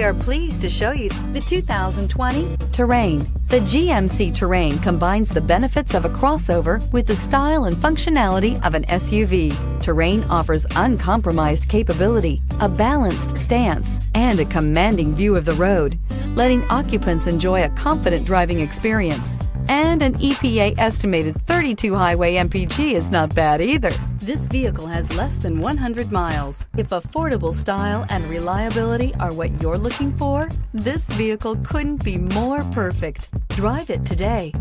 We are pleased to show you the 2020 Terrain. The GMC Terrain combines the benefits of a crossover with the style and functionality of an SUV. Terrain offers uncompromised capability, a balanced stance, and a commanding view of the road, letting occupants enjoy a confident driving experience. And an EPA estimated 32 highway MPG is not bad either. This vehicle has less than 100 miles. If affordable style and reliability are what you're looking for, this vehicle couldn't be more perfect. Drive it today.